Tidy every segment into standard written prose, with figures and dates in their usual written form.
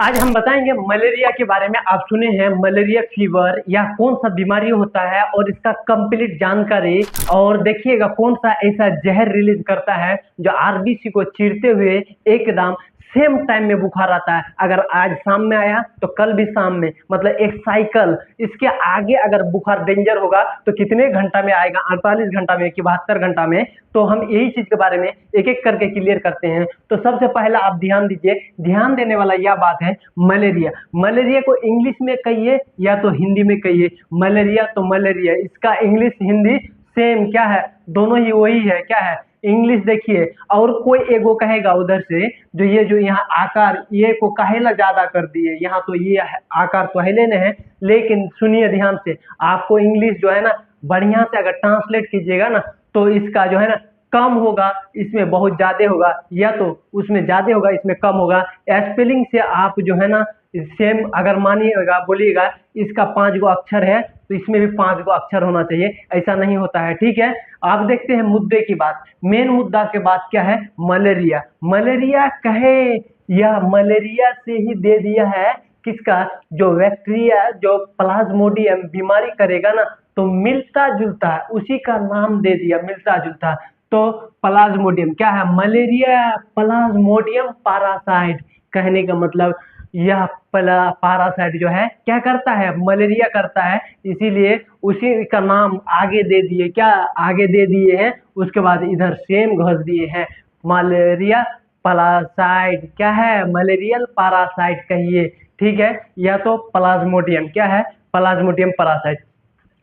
आज हम बताएंगे मलेरिया के बारे में। आप सुने हैं मलेरिया फीवर या कौन सा बीमारी होता है और इसका कंप्लीट जानकारी। और देखिएगा कौन सा ऐसा जहर रिलीज करता है जो आरबीसी को चीरते हुए एकदम सेम टाइम में बुखार आता है। अगर आज शाम में आया तो कल भी शाम में, मतलब एक साइकिल। इसके आगे अगर बुखार डेंजर होगा तो कितने घंटा में आएगा, 48 घंटा में कि 72 घंटा में। तो हम यही चीज के बारे में एक एक करके क्लियर करते हैं। तो सबसे पहला आप ध्यान दीजिए, ध्यान देने वाला यह बात है मलेरिया। मलेरिया को इंग्लिश में कहिए या तो हिंदी में कहिए। मलेरिया तो मलेरिया, इसका इंग्लिश हिंदी सेम क्या है, दोनों ही वही है। क्या है इंग्लिश देखिए। और कोई एगो कहेगा उधर से जो ये जो यहाँ आकार ये को काहेला ज्यादा कर दिए, यहाँ तो ये आकार तो है लेने हैं। लेकिन सुनिए ध्यान से, आपको इंग्लिश जो है ना बढ़िया से अगर ट्रांसलेट कीजिएगा ना तो इसका जो है ना कम होगा, इसमें बहुत ज्यादा होगा, या तो उसमें ज्यादा होगा इसमें कम होगा। स्पेलिंग से आप जो है ना सेम अगर मानिएगा, बोलिएगा इसका 5 गो अक्षर है तो इसमें भी 5 गो अक्षर होना चाहिए, ऐसा नहीं होता है। ठीक है, आप देखते हैं मुद्दे की बात। मेन मुद्दा के बाद क्या है, मलेरिया। मलेरिया कहे यह मलेरिया से ही दे दिया है किसका, जो बैक्टीरिया जो प्लाज्मोडियम बीमारी करेगा ना तो मिलता जुलता है, उसी का नाम दे दिया मिलता जुलता। तो प्लाज्मोडियम क्या है, मलेरिया प्लाज्मोडियम पारासाइट। कहने का मतलब यह पारासाइट जो है क्या करता है, मलेरिया करता है, इसीलिए उसी का नाम आगे दे दिए। क्या आगे दे दिए हैं, उसके बाद इधर सेम घस दिए हैं मलेरिया पैरासाइट। क्या है, मलेरियल पैरासाइट कहिए। ठीक है, या तो प्लाज्मोडियम क्या है, प्लाज्मोडियम पैरासाइट।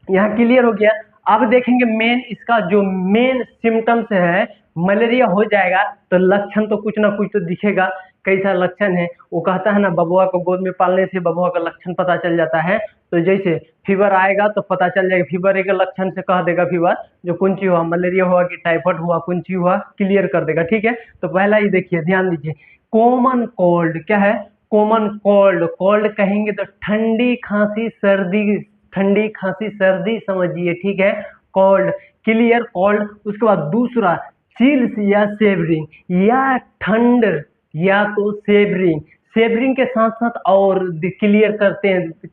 यहाँ क्लियर हो गया। अब देखेंगे मेन इसका जो मेन सिम्टम्स है, मलेरिया हो जाएगा तो लक्षण तो कुछ ना कुछ तो दिखेगा। कैसा लक्षण है, वो कहता है ना बबुआ को गोद में पालने से बबुआ का लक्षण पता चल जाता है। तो जैसे फीवर आएगा तो पता चल जाएगा, फीवर एक लक्षण से कह देगा फीवर जो कुंची हुआ, मलेरिया हुआ कि टाइफाइड हुआ, कुंची हुआ क्लियर कर देगा। ठीक है, तो पहला ही देखिए, ध्यान दीजिए। कॉमन कोल्ड क्या है, कॉमन कोल्ड। कोल्ड कहेंगे तो ठंडी खांसी सर्दी, ठंडी खांसी सर्दी समझिए। ठीक है, कोल्ड क्लियर कोल्ड। उसके बाद दूसरा चिल्स या सेवरिंग, या ठंड या तो सेवरिंग। सेवरिंग के साथ साथ और क्लियर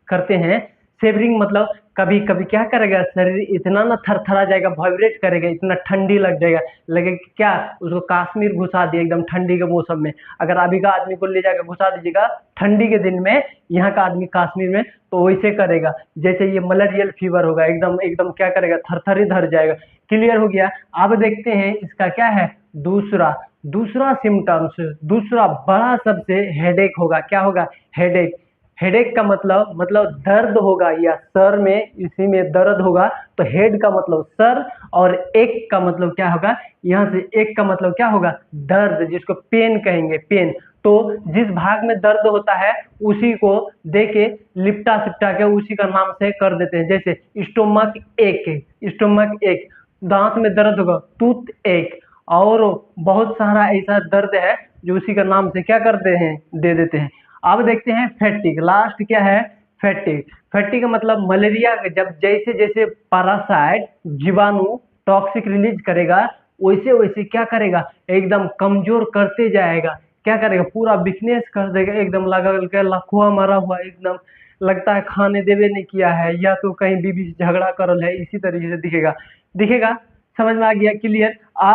करते हैं सेवरिंग मतलब कभी कभी क्या करेगा, शरीर इतना ना थरथरा जाएगा, वाइब्रेट करेगा, इतना ठंडी लग जाएगा, लगे क्या उसको कश्मीर घुसा दिया एकदम ठंडी के मौसम में। अगर अभी का आदमी को ले जाकर घुसा दीजिएगा ठंडी के दिन में यहाँ का आदमी कश्मीर में, तो वैसे करेगा जैसे ये मलेरियल फीवर होगा, एकदम एकदम क्या करेगा, थरथरी धर जाएगा। क्लियर हो गया। अब देखते हैं इसका क्या है दूसरा दूसरा सिम्टम्स। दूसरा बड़ा सबसे हेडेक होगा। क्या होगा, हेडेक। हेडेक का मतलब दर्द होगा, या सर में इसी में दर्द होगा। तो हेड का मतलब सर और एक का मतलब क्या होगा, यहाँ से एक का मतलब क्या होगा, दर्द, जिसको पेन कहेंगे, पेन। तो जिस भाग में दर्द होता है उसी को देके लिपटा सिपटा के उसी का नाम से कर देते हैं। जैसे स्टोमक एक, स्टोमक एक। दांत में दर्द होगा टूथ एक। और बहुत सारा ऐसा दर्द है जो उसी का नाम से क्या करते हैं, दे देते हैं। अब देखते हैं फैटिक। लास्ट क्या है, फैटिक। फैटिक का मतलब मलेरिया जब जैसे जैसे पैरासाइट जीवाणु टॉक्सिक रिलीज करेगा वैसे वैसे क्या करेगा, एकदम कमजोर करते जाएगा। क्या करेगा, पूरा वीकनेस कर देगा, एकदम लगा के लखुआ मरा हुआ, एकदम लगता है खाने देवे नहीं किया है, या तो कहीं बीबी से झगड़ा करल है, इसी तरीके से दिखेगा। दिखेगा, समझ में आ गया क्लियर।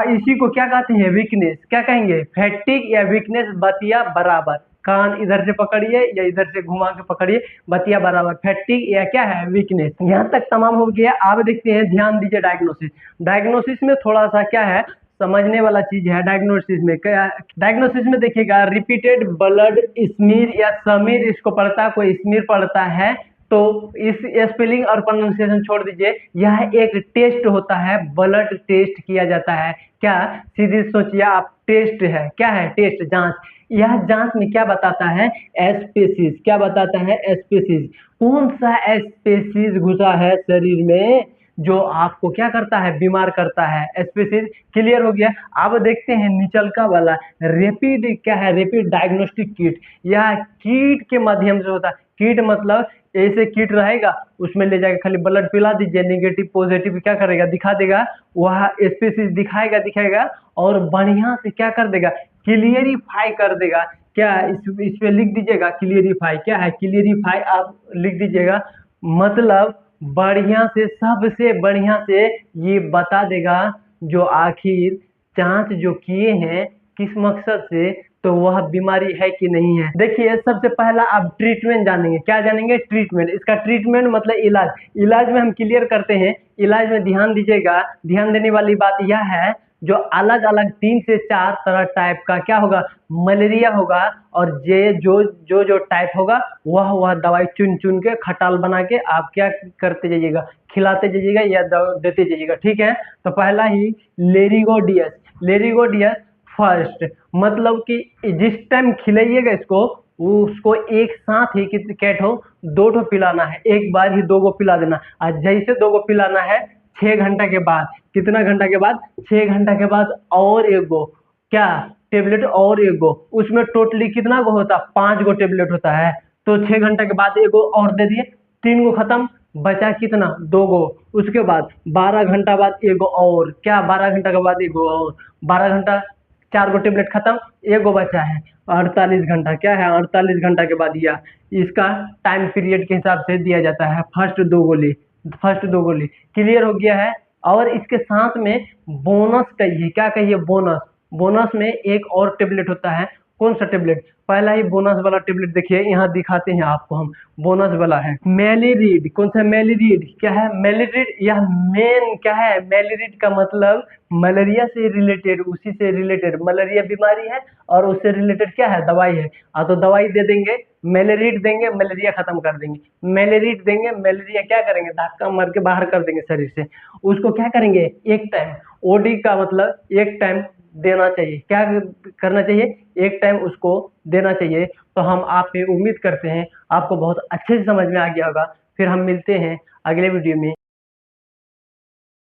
इसी को क्या कहते हैं, वीकनेस। क्या कहेंगे, फैटिक या वीकनेस, बतिया बराबर। कान इधर से पकड़िए या इधर से घुमा के पकड़िए, बतिया बराबर। फैटिक या क्या है, वीकनेस। यहाँ तक तमाम हो गया। आप देखते हैं, ध्यान दीजिए डायग्नोसिस। डायग्नोसिस में थोड़ा सा क्या है, समझने वाला चीज है। डायग्नोसिस में क्या, डायग्नोसिस में देखिएगा रिपीटेड ब्लड स्मीर या समीर इसको पढ़ता है, कोई स्मीर पढ़ता है। तो इस स्पेलिंग और प्रोनाउंसिएशन छोड़ दीजिए, यह एक टेस्ट होता है, ब्लड टेस्ट किया जाता है। क्या, सीधे सोचिए आप, टेस्ट है। क्या है, टेस्ट, जांच। यह जांच में क्या बताता है, एस्पेसीज। क्या बताता है, एस्पेसीज। कौन सा एस्पेसीज घुसा है शरीर में जो आपको क्या करता है, बीमार करता है, एस्पेसीज। क्लियर हो गया। अब देखते हैं निचलका वाला रेपिड। क्या है, रेपिड डायग्नोस्टिक किट। यह किट के माध्यम से होता है। किट मतलब ऐसे किट रहेगा, उसमें ले जाकर खाली ब्लड पिला दीजिए, निगेटिव पॉजिटिव क्या करेगा, दिखा देगा, वह स्पेसीज दिखाएगा और बढ़िया से क्या कर देगा, क्लियरिफाई कर देगा क्या इस पे लिख दीजिएगा क्लियरिफाई। क्या है क्लियरिफाई, आप लिख दीजिएगा। मतलब बढ़िया से, सबसे बढ़िया से ये बता देगा जो आखिर जांच जो किए हैं किस मकसद से, तो वह बीमारी है कि नहीं है। देखिए सबसे पहला आप ट्रीटमेंट जानेंगे। क्या जानेंगे? ट्रीटमेंट। इसका ट्रीटमेंट मतलब इलाज। इलाज में हम क्लियर करते हैं। इलाज में ध्यान दीजिएगा, ध्यान देने वाली बात यह है जो अलग अलग 3 से 4 तरह टाइप का क्या होगा, मलेरिया होगा। और ये जो जो जो टाइप होगा वह दवाई चुन चुन के खटाल बना के आप क्या करते जाइएगा, खिलाते जाइएगा या देते जाइएगा। ठीक है, तो पहला ही लेरिगोडियस। लेरिगोडियस फर्स्ट, मतलब कि जिस टाइम खिलाइएगा इसको, उसको एक साथ ही कैट हो 2 ठो पिलाना है, एक बार ही 2 गो पिला देना। और जैसे 2 गो पिलाना है 6 घंटा के बाद। कितना घंटा के बाद? 6 घंटा के बाद और एक गो क्या टेबलेट, और एक गो। उसमें टोटली कितना गो होता? 5 गो टेबलेट होता है। तो 6 घंटा के बाद एक गो और दे दिए, 3 गो खत्म। बचा कितना? 2 गो। उसके बाद 12 घंटा बाद एक गो और, क्या 12 घंटा के बाद एक गो और। 12 घंटा, 4 गो टेबलेट खत्म, एक गो बचा है। 48 घंटा, क्या है 48 घंटा के बाद दिया। इसका टाइम पीरियड के हिसाब से दिया जाता है। फर्स्ट 2 गोली क्लियर हो गया है। और इसके साथ में बोनस कहिए, क्या कहिए? बोनस। बोनस में एक और टेबलेट होता है। कौन सा टेबलेट? पहला ही बोनस वाला टेबलेट देखिए, यहाँ दिखाते हैं आपको हम। बोनस वाला है मेलिरीड। कौन सा? मेलिरीड। क्या है मेलिरीड? यह मेन क्या है? मेलिरीड का मतलब मलेरिया से रिलेटेड, उसी से रिलेटेड मलेरिया बीमारी है और उससे रिलेटेड क्या है? दवाई है। तो दवाई दे देंगे, मेलेरिड देंगे, मलेरिया खत्म कर देंगे। मेलेरिड देंगे, मलेरिया क्या करेंगे? धक्का मार के बाहर कर देंगे शरीर से। उसको क्या करेंगे? एक टाइम, ओडी का मतलब एक टाइम देना चाहिए। क्या करना चाहिए? एक टाइम उसको देना चाहिए। तो हम आप पे उम्मीद करते हैं आपको बहुत अच्छे से समझ में आ गया होगा। फिर हम मिलते हैं अगले वीडियो में।